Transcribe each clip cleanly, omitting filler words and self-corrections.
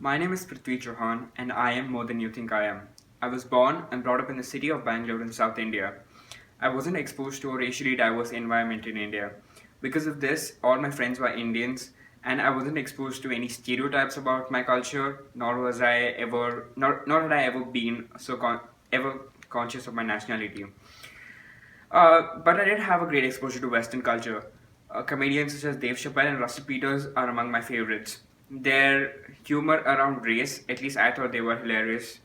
My name is Prithvi and I am more than you think I am. I was born and brought up in the city of Bangalore in South India. I wasn't exposed to a racially diverse environment in India. Because of this, all my friends were Indians, and I wasn't exposed to any stereotypes about my culture, nor had I ever been ever conscious of my nationality. But I did have a great exposure to Western culture. Comedians such as Dave Chappelle and Russell Peters are among my favorites. Their humor around race, at least I thought they were hilarious.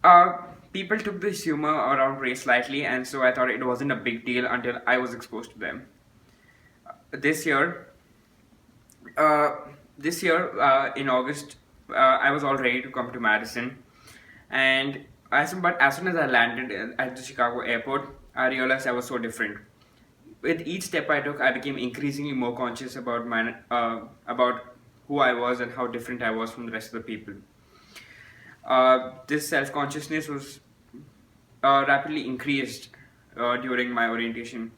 Uh, People took this humor around race lightly, and so I thought it wasn't a big deal until I was exposed to them. This year, uh, in August, I was all ready to come to Madison, and as soon as I landed at the Chicago airport, I realized I was so different. With each step I took, I became increasingly more conscious about who I was and how different I was from the rest of the people. This self consciousness was rapidly increased during my orientation.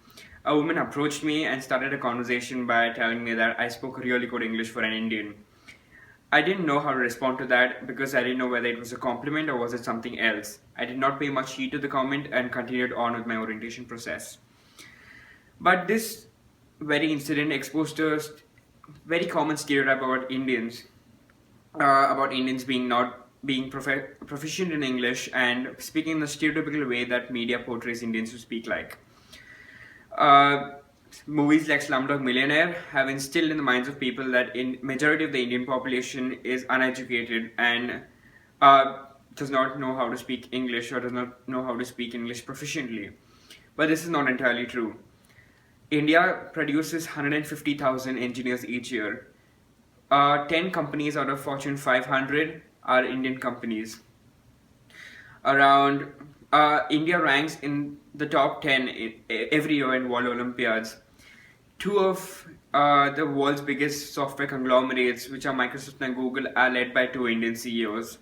A woman approached me and started a conversation by telling me that I spoke really good English for an Indian. I didn't know how to respond to that because I didn't know whether it was a compliment or was it something else. I did not pay much heed to the comment and continued on with my orientation process. But this very incident exposed a very common stereotype about Indians being not being proficient in English and speaking in the stereotypical way that media portrays Indians to speak like. Uh, Movies like Slumdog Millionaire have instilled in the minds of people that in majority of the Indian population is uneducated and does not know how to speak English or does not know how to speak English proficiently. But this is not entirely true. India produces 150,000 engineers each year. 10 companies out of Fortune 500 are Indian companies. Around India ranks in the top 10 every year in World Olympiads. Two of the world's biggest software conglomerates, which are Microsoft and Google, are led by two Indian CEOs.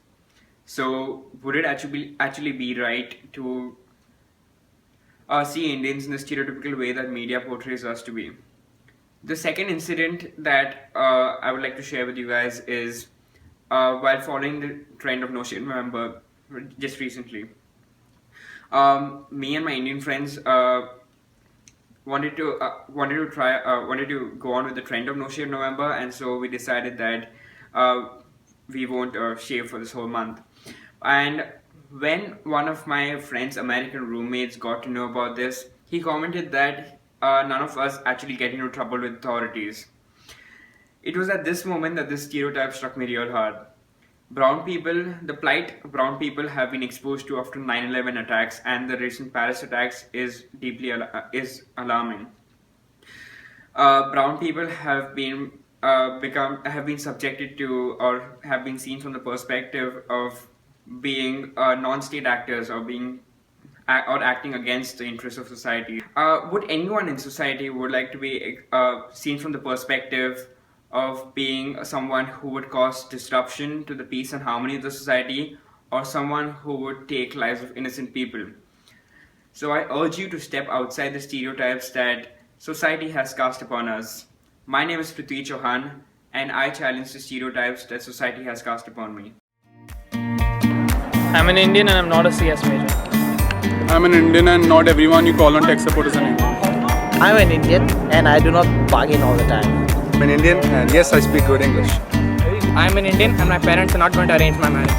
So, would it actually be right to see Indians in the stereotypical way that media portrays us to be? The second incident that I would like to share with you guys is while following the trend of No Shave November just recently. Me and my Indian friends wanted to go on with the trend of No Shave November, and so we decided that we won't shave for this whole month. And when one of my friend's American roommates got to know about this, he commented that none of us actually get into trouble with authorities. It was at this moment that this stereotype struck me real hard. The plight brown people have been exposed to after 9/11 attacks and the recent Paris attacks is alarming. Brown people have been subjected to or have been seen from the perspective of being non-state actors or acting against the interests of society. Would anyone in society would like to be seen from the perspective of being someone who would cause disruption to the peace and harmony of the society, or someone who would take lives of innocent people? So I urge you to step outside the stereotypes that society has cast upon us. My name is Prithvi Chauhan, and I challenge the stereotypes that society has cast upon me. I'm an Indian and I'm not a CS major. I'm an Indian and not everyone you call on tech support is an Indian. I'm an Indian and I do not bargain all the time. I'm an Indian and yes, I speak good English. I'm an Indian and my parents are not going to arrange my marriage.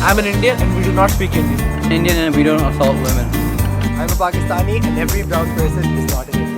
I'm an Indian and we do not speak Hindi. Indian and we don't assault women. I'm a Pakistani and every brown person is not an Indian.